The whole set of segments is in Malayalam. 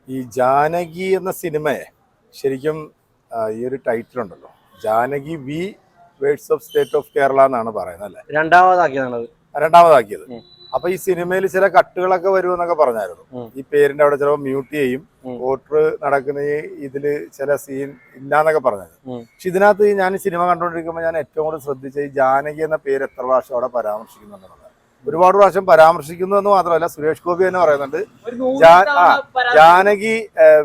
ഈ ജാനകി എന്ന സിനിമയെ ശരിക്കും ഈ ഒരു ടൈറ്റിൽ ഉണ്ടല്ലോ, Janaki V versus of state of Kerala എന്നാണ് പറയുന്നത് അല്ലേ? രണ്ടാമതാക്കിയത്. അപ്പൊ ഈ സിനിമയിൽ ചില കട്ടുകളൊക്കെ വരുമെന്നൊക്കെ പറഞ്ഞായിരുന്നു. ഈ പേരിന്റെ അവിടെ ചിലപ്പോൾ മ്യൂട്ട് ചെയ്യും, വോട്ടർ നടക്കുന്ന ഇതില് ചില സീൻ ഇല്ലാന്നൊക്കെ പറഞ്ഞായിരുന്നു. പക്ഷെ ഇതിനകത്ത് ഞാൻ സിനിമ കണ്ടുകൊണ്ടിരിക്കുമ്പോൾ ഞാൻ ഏറ്റവും കൂടുതൽ ശ്രദ്ധിച്ച ഈ ജാനകി എന്ന പേര് എത്ര പ്രാവശ്യം അവിടെ പരാമർശിക്കുന്നുണ്ടെന്നുള്ളത്. ഒരുപാട് പ്രാവശ്യം പരാമർശിക്കുന്നു എന്ന് മാത്രമല്ല, സുരേഷ് ഗോപി തന്നെ പറയുന്നുണ്ട് Janaki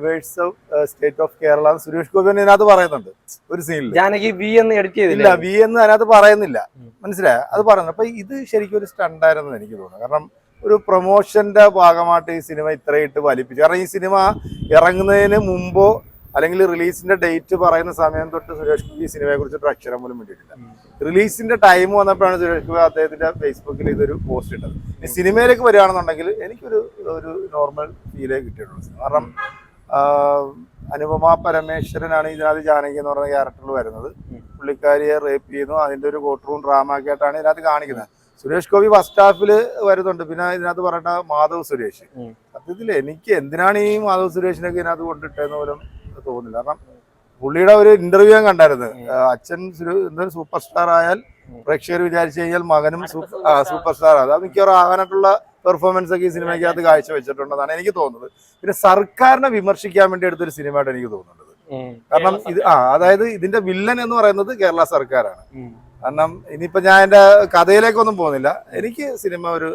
words of state of Kerala. Suresh Gopi തന്നെ ഇതിനകത്ത് പറയുന്നുണ്ട് ഒരു സീനിൽ. ജാനകി വി എന്ന് എഡിറ്റ് ചെയ്തില്ല, വി എന്ന് അതിനകത്ത് പറയുന്നില്ല. മനസ്സിലായോ? അത് പറയുന്നത്. അപ്പൊ ഇത് ശരിക്കും ഒരു സ്റ്റണ്ടായിരുന്നു എനിക്ക് തോന്നുന്നു. കാരണം ഒരു പ്രൊമോഷന്റെ ഭാഗമായിട്ട് ഈ സിനിമ ഇത്രയിട്ട് വലിപ്പിച്ചു. കാരണം ഈ സിനിമ ഇറങ്ങുന്നതിന് മുമ്പോ അല്ലെങ്കിൽ റിലീസിന്റെ ഡേറ്റ് പറയുന്ന സമയം തൊട്ട് സുരേഷ് ഗോപി ഈ സിനിമയെ കുറിച്ചിട്ട് അക്ഷരം പോലും വിട്ടിട്ടില്ല. റിലീസിന്റെ ടൈം വന്നപ്പോഴാണ് സുരേഷ് ഗോപി അദ്ദേഹത്തിന്റെ ഫേസ്ബുക്കിൽ ഇതൊരു പോസ്റ്റ് ഇട്ടത്. ഈ സിനിമയിലേക്ക് വരികയാണെന്നുണ്ടെങ്കിൽ എനിക്കൊരു നോർമൽ ഫീലേ കിട്ടിയിട്ടുള്ളൂ. കാരണം അനുപമ പരമേശ്വരനാണ് ഇതിനകത്ത് ജാനകി എന്ന് പറയുന്ന ക്യാരക്ടറിൽ വരുന്നത്. പുള്ളിക്കാരിയെ റേപ്പ് ചെയ്യുന്നു, അതിന്റെ ഒരു കോർട്ട് റൂം ഡ്രാമ ഒക്കെ ആയിട്ടാണ് ഇതിനകത്ത് കാണിക്കുന്നത്. സുരേഷ് ഗോപി ഫസ്റ്റ് ഹാഫിൽ വരുന്നുണ്ട്. പിന്നെ ഇതിനകത്ത് പറയണ മാധവ് സുരേഷ്. സത്യത്തിൽ എനിക്ക് എന്തിനാണ് ഈ മാധവ് സുരേഷിനൊക്കെ ഇതിനകത്ത് കൊണ്ടിട്ടതെന്ന് പോലും തോന്നില്ല. കാരണം പുള്ളിയുടെ ഒരു ഇന്റർവ്യൂ ഞാൻ കണ്ടായിരുന്നു. അച്ഛൻ എന്തൊരു സൂപ്പർ സ്റ്റാർ ആയാൽ പ്രേക്ഷകർ വിചാരിച്ചു കഴിഞ്ഞാൽ മകനും സൂപ്പർ സ്റ്റാർ ആകും. അത് മിക്കവാറും ആകാനായിട്ടുള്ള പെർഫോമൻസ് ഒക്കെ ഈ സിനിമയ്ക്കകത്ത് കാഴ്ചവെച്ചിട്ടുണ്ടെന്നാണ് എനിക്ക് തോന്നുന്നത്. പിന്നെ സർക്കാരിനെ വിമർശിക്കാൻ വേണ്ടി എടുത്തൊരു സിനിമയായിട്ട് എനിക്ക് തോന്നുന്നത്. കാരണം ഇത് അതായത് ഇതിന്റെ വില്ലൻ എന്ന് പറയുന്നത് കേരള സർക്കാരാണ്. കാരണം ഇനിയിപ്പോ ഞാൻ എന്റെ കഥയിലേക്കൊന്നും പോകുന്നില്ല. എനിക്ക് സിനിമ ഒരു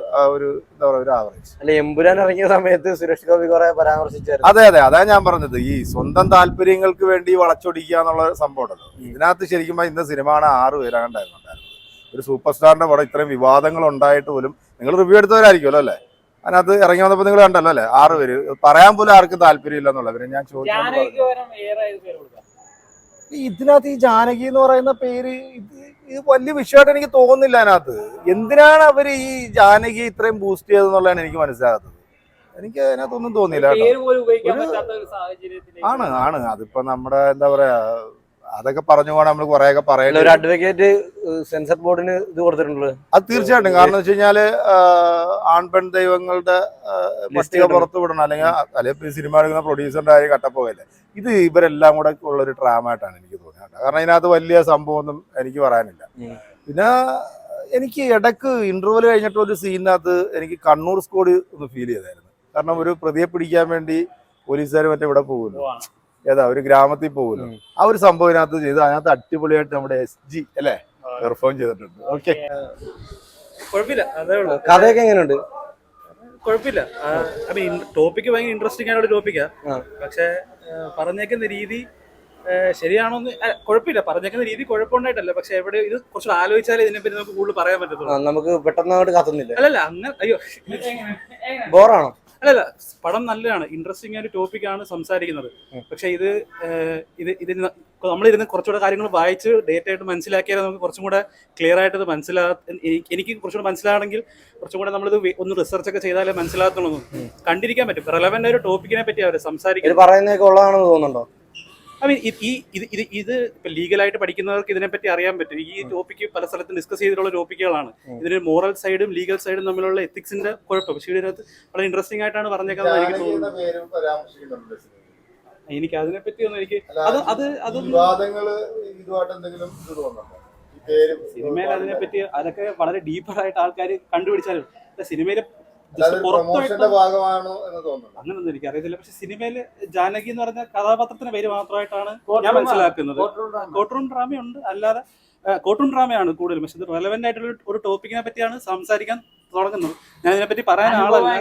എന്താ പറയുക, ഒരു ആവറേജ്. എമ്പുരാൻ ഇറങ്ങിയ സമയത്ത് സുരേഷ് ഗോപി കുറെ പരാമർശിച്ചായിരുന്നു. അതെ, അതാ ഞാൻ പറഞ്ഞത്. ഈ സ്വന്തം താല്പര്യങ്ങൾക്ക് വേണ്ടി വളച്ചൊടിക്കുക എന്നുള്ള സംഭവം ഉണ്ടല്ലോ ഇതിനകത്ത്. ശരിക്കും ഇന്ന സിനിമ ആണ് 6 പേരാണ്ടായിരുന്നു. ഒരു സൂപ്പർ സ്റ്റാറിന്റെ പടം ഇത്രയും വിവാദങ്ങൾ ഉണ്ടായിട്ട് പോലും, നിങ്ങൾ റിവ്യൂ എടുത്തവരായിരിക്കുമല്ലോ അല്ലേ? അതിനകത്ത് ഇറങ്ങി വന്നപ്പോൾ നിങ്ങൾ കണ്ടല്ലോ അല്ലേ? 6 പേര് പറയാൻ പോലും ആർക്കും താല്പര്യം ഇല്ല എന്നുള്ളത്. പിന്നെ ഞാൻ ചോദിച്ചു, ഇതിനകത്ത് ഈ ജാനകി എന്ന് പറയുന്ന പേര് ഇത് വലിയ വിഷയമായിട്ട് എനിക്ക് തോന്നുന്നില്ല. അതിനകത്ത് എന്തിനാണ് അവര് ഈ ജാനകി ഇത്രയും ബൂസ്റ്റ് ചെയ്തെന്നുള്ളതാണ് എനിക്ക് മനസ്സിലാകാത്തത്. എനിക്ക് അതിനകത്തൊന്നും തോന്നിയില്ല. ആണ് അതിപ്പോ നമ്മുടെ എന്താ പറയാ, അതൊക്കെ പറഞ്ഞു പോകാൻ നമ്മൾ കുറെയൊക്കെ പറയുന്നത്. ഒരു അഡ്വക്കേറ്റ് സെൻസർ ബോർഡിന് ഇത് കൊടുത്തിട്ടുണ്ട്. അത് തീർച്ചയായിട്ടും. കാരണം വെച്ച് കഴിഞ്ഞാല് ആൺപെൺ ദൈവങ്ങളുടെ പട്ടിക പുറത്തു വിടണം. അല്ലെങ്കിൽ സിനിമ എടുക്കുന്ന പ്രൊഡ്യൂസറിന്റെ കാര്യം കട്ടപ്പോകല്ലേ. ഇത് ഇവരെല്ലാം കൂടെ ഉള്ളൊരു ഡ്രാമായിട്ടാണ് എനിക്ക് തോന്നിയത്. കാരണം ഇതിനകത്ത് വലിയ സംഭവമൊന്നും എനിക്ക് പറയാനില്ല. പിന്നെ എനിക്ക് ഇടക്ക് ഇന്റർവ്യൂല് കഴിഞ്ഞിട്ട് ഒരു സീനിനകത്ത് എനിക്ക് കണ്ണൂർ സ്കോഡ് ഒന്ന് ഫീൽ ചെയ്തായിരുന്നു. കാരണം ഒരു പ്രതിയെ പിടിക്കാൻ വേണ്ടി പോലീസുകാർ മറ്റേ ഇവിടെ പോകുമല്ലോ, ഒരു ഗ്രാമത്തിൽ പോകുമല്ലോ. ആ ഒരു സംഭവം ഇതിനകത്ത് ചെയ്ത് അതിനകത്ത് അടിപൊളിയായിട്ട് നമ്മുടെ SG അല്ലേ പെർഫോം ചെയ്തിട്ടുണ്ട്. ഓക്കെ, കുഴപ്പമില്ല. അതേ ഉള്ളൂ. കഥയൊക്കെ എങ്ങനെയുണ്ട്? കുഴപ്പമില്ല. ടോപ്പിക്ക് ഭയങ്കര ഇൻട്രസ്റ്റിംഗ് ആയിട്ടുള്ള ടോപ്പിക്കാ. പക്ഷെ പറഞ്ഞേക്കുന്ന രീതി ശരിയാണോന്ന് കുഴപ്പമില്ല. പറഞ്ഞേക്കുന്ന രീതി കുഴപ്പമുണ്ടായിട്ടല്ല. പക്ഷെ എവിടെ ഇത് കുറച്ചുകൂടെ ആലോചിച്ചാലേ ഇതിനെപ്പറ്റി നമുക്ക് കൂടുതൽ പറയാൻ പറ്റത്തുള്ളൂ. നമുക്ക് പെട്ടെന്ന് കത്തുന്നില്ല. അല്ലല്ല, അങ്ങനെ അയ്യോ ബോറാണോ? അല്ലല്ല, പടം നല്ലതാണ്. ഇൻട്രസ്റ്റിംഗ് ആയ ടോപ്പിക്കാണ് സംസാരിക്കുന്നത്. പക്ഷെ ഇതിന് നമ്മളിരുന്ന് കുറച്ചുകൂടെ കാര്യങ്ങൾ വായിച്ച് ഡേറ്റ് ആയിട്ട് മനസ്സിലാക്കിയാൽ നമുക്ക് കുറച്ചും കൂടെ ക്ലിയർ ആയിട്ട് എനിക്ക് കുറച്ചുകൂടെ മനസ്സിലാണെങ്കിൽ കുറച്ചും കൂടെ നമ്മളിത് ഒന്ന് റിസർച്ച് ഒക്കെ ചെയ്താലേ മനസ്സിലാകത്തുള്ളൂ. കണ്ടിരിക്കാൻ പറ്റും. റെലവന്റ് ആയ ഒരു ടോപ്പിക്കിനെ പറ്റി അവർ സംസാരിക്കുന്നത് പറയുന്നതൊക്കെ ഉള്ളതാണെന്ന് തോന്നുന്നുണ്ടോ? ഇത് ഇപ്പൊ ലീഗലായിട്ട് പഠിക്കുന്നവർക്ക് ഇതിനെപ്പറ്റി അറിയാൻ പറ്റും. ഈ ടോപ്പിക്ക് പല സ്ഥലത്തും ഡിസ്കസ് ചെയ്തിട്ടുള്ള ടോപ്പിക്കുകളാണ്. ഇതിന് മോറൽ സൈഡും ലീഗൽ സൈഡും തമ്മിലുള്ള എത്തിക്സിന്റെ കുഴപ്പം. പക്ഷേ ഇതിനകത്ത് വളരെ ഇൻട്രസ്റ്റിംഗ് ആയിട്ടാണ് പറഞ്ഞേക്കുന്നത് എനിക്ക് തോന്നുന്നത്. എനിക്ക് അതിനെപ്പറ്റി ഒന്നും സിനിമയിൽ അതിനെപ്പറ്റി അതൊക്കെ വളരെ ഡീപ്പറായിട്ട് ആൾക്കാർ കണ്ടുപിടിച്ചാലും സിനിമയിലെ അങ്ങനൊന്നും എനിക്ക് അറിയത്തില്ല. പക്ഷെ സിനിമയില് ജാനകി എന്ന് പറഞ്ഞ കഥാപാത്രത്തിന്റെ പേര് മാത്രമായിട്ടാണ് ഞാൻ മനസ്സിലാക്കുന്നത്. കോർട്ട് റൂം ഡ്രാമയുണ്ട്, അല്ലാതെ കോർട്ട് റൂം ഡ്രാമയാണ് കൂടുതലും. പക്ഷെ ഇത് റെലവെന്റ് ആയിട്ടുള്ള ഒരു ടോപ്പിക്കിനെ പറ്റിയാണ് സംസാരിക്കാൻ തുടങ്ങുന്നത്. ഞാൻ ഇതിനെപ്പറ്റി പറയാൻ ആളല്ല.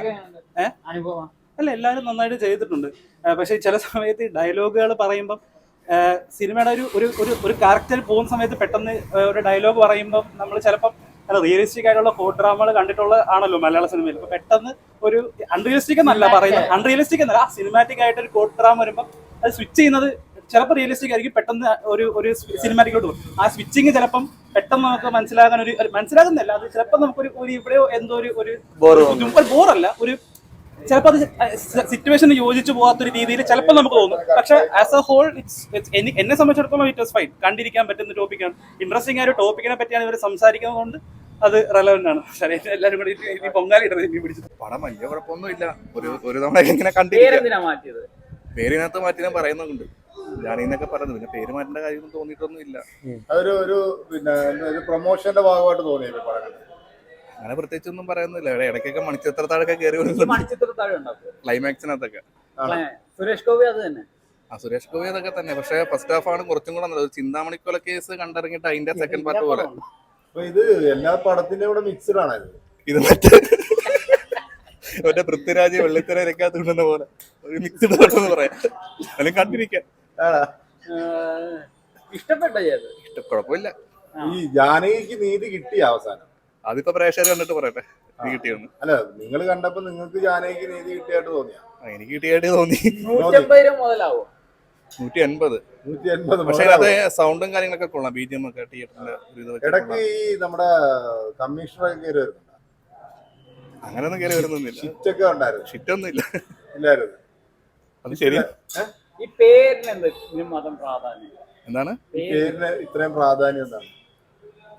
അല്ല, എല്ലാവരും നന്നായിട്ട് ചെയ്തിട്ടുണ്ട്. പക്ഷെ ചില സമയത്ത് ഡയലോഗുകൾ പറയുമ്പം സിനിമയുടെ ഒരു ക്യാരക്ടർ പോകുന്ന സമയത്ത് പെട്ടെന്ന് ഒരു ഡയലോഗ് പറയുമ്പം നമ്മൾ ചിലപ്പം റിയലിസ്റ്റിക് ആയിട്ടുള്ള കോർട്ട് ഡ്രാമകൾ കണ്ടിട്ടുള്ള ആണല്ലോ മലയാള സിനിമയിൽ. ഇപ്പൊ പെട്ടെന്ന് ഒരു അൺറിയലിസ്റ്റിക് എന്നല്ല പറയുന്നത്, അൺറിയലിസ്റ്റിക് എന്നല്ല, സിനിമാറ്റിക് ആയിട്ട് ഒരു കോർട്ട് ഡ്രാമ വരുമ്പോൾ അത് സ്വിച്ച് ചെയ്യുന്നത് ചിലപ്പോൾ റിയലിസ്റ്റിക് ആയിരിക്കും, പെട്ടെന്ന് ഒരു സിനിമാറ്റിക്കോട്ട് പോകും. ആ സ്വിച്ചിങ് ചിലപ്പം പെട്ടെന്ന് നമുക്ക് മനസ്സിലാകുന്നില്ല. അത് ചിലപ്പോൾ നമുക്കൊരു ഇവിടെയോ എന്തോ ഒരു ബോറല്ല, ഒരു ചിലപ്പോൾ അത് സിറ്റുവേഷന് യോജിച്ചു പോകാത്തൊരു രീതിയിൽ ചിലപ്പോൾ നമുക്ക് തോന്നും. പക്ഷെ ആസ് എ ഹോൾ എന്നെ സംബന്ധിച്ചിടത്തോളം ഇറ്റ് വാസ് ഫൈൻ. കണ്ടിരിക്കാൻ പറ്റുന്ന ടോപ്പിക്കാണ്. ഇൻട്രസ്റ്റിംഗ് ആയ ഒരു ടോപ്പിക്കിനെ പറ്റിയാണ് ഇവർ സംസാരിക്കുന്നത് കൊണ്ട് അത് റെലവെന്റ് ആണ്. എല്ലാരും കൂടി ഈ പൊങ്കാലി ഇടുന്നത് മീൻ പിടിച്ചത്. പടം വലിയ കുഴപ്പമൊന്നുമില്ല. ഒരു തവണ ഇങ്ങനെ കണ്ടിരിക്കാം. പേരിനകത്ത് മാറ്റി പറയുന്നുണ്ട്, ജാനകിന്നൊക്കെ പറയുന്നത്. പിന്നെ പേര് മാറ്റേണ്ട കാര്യം തോന്നിയിട്ടൊന്നും ഇല്ല. അതൊരു ഒരു പിന്നെ ഒരു പ്രൊമോഷന്റെ ഭാഗമായിട്ട് തോന്നിയത് പടം. അങ്ങനെ പ്രത്യേകിച്ചൊന്നും പറയുന്നില്ല. ഇവിടെ ഇടയ്ക്കൊക്കെ മണിച്ചിത്രത്താഴൊക്കെ കയറി വരുന്നുണ്ട് ക്ലൈമാക്സിനകത്തൊക്കെ. സുരേഷ് ഗോപി അത് തന്നെ. സുരേഷ് ഗോപി അതൊക്കെ തന്നെ. പക്ഷെ ഫസ്റ്റ് ഹാഫ് ആണ് കുറച്ചും കൂടെ നല്ലത്. ചിന്താമണിക്കൊല കേസ് കണ്ടിറങ്ങിയിട്ട് അതിന്റെ സെക്കൻഡ് പാർട്ട് പോലെ. അപ്പൊ ഇത് എല്ലാ പടത്തിന്റെ കൂടെ മിക്സ്ഡ് ആണ് ഇത് മറ്റേ പൃഥ്വിരാജ് വെള്ളിത്തിര രക്കാത്തുണ്ടെന്ന പോലെ ഒരു മിക്സ്ഡ് എന്ന് പറയാം. അല്ലെങ്കിൽ കണ്ടിരിക്കാം. ഇഷ്ടപ്പെട്ട കുഴപ്പമില്ല. ഈ ജാനകിക്ക് നീതി കിട്ടിയ അവസാനം അതിപ്പോ പ്രേക്ഷകർ കണ്ടിട്ട് പറയട്ടെ നീ കിട്ടിയൊന്ന്. അല്ല, നിങ്ങൾ കണ്ടപ്പോ നിങ്ങൾക്ക് ജാനകിക്ക് നീതി കിട്ടിയായിട്ട് തോന്നിയാ? എനിക്ക് കിട്ടിയായിട്ട് തോന്നി. 180. 180. പക്ഷെ അത് സൗണ്ടും കാര്യങ്ങളൊക്കെ കൊള്ളാം. BGM ഒക്കെ തിയേറ്ററിന്റെ ഇടയ്ക്ക് ഈ നമ്മുടെ കമ്മീഷണറൊക്കെ കയറി വരുന്നുണ്ട്. അങ്ങനെയൊന്നും കയറി വരുന്നൊന്നുമില്ല. ഷിറ്റൊക്കെ ഉണ്ടായിരുന്നു. ഷിറ്റൊന്നും ഇല്ല. ഇല്ലായിരുന്നു. അത് ശരി. ഈ പേരിന് മതം പ്രാധാന്യം എന്താണ് ഈ പേരിന് ഇത്രയും പ്രാധാന്യം എന്താണ്?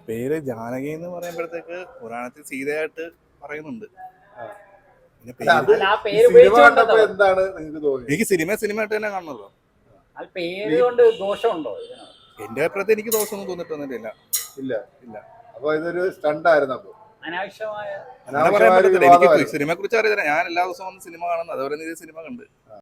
പേര് ജാനകി എന്ന് പറയുമ്പോഴത്തേക്ക് പുരാണത്തിൽ സീതയായിട്ട് പറയുന്നുണ്ട്. പിന്നെ എന്താണ് നിങ്ങൾക്ക് തോന്നിയത്? എനിക്ക് സിനിമയായിട്ട് തന്നെ കാണണല്ലോ. പേര് കൊണ്ട് ദോഷമുണ്ടോ? എന്റെ അഭിപ്രായത്തിൽ എനിക്ക് ദോഷമൊന്നും തോന്നിട്ടൊന്നുമില്ല. ഇല്ല. അപ്പൊ ഇതൊരു സ്റ്റണ്ട് ആയിരുന്നു. അപ്പൊ അനാവശ്യമായ എനിക്ക് സിനിമയെ കുറിച്ച് അറിയില്ല. ഞാൻ എല്ലാ ദിവസവും വന്ന് സിനിമ കാണുന്നത്. അതുപോലെ സിനിമ കണ്ട്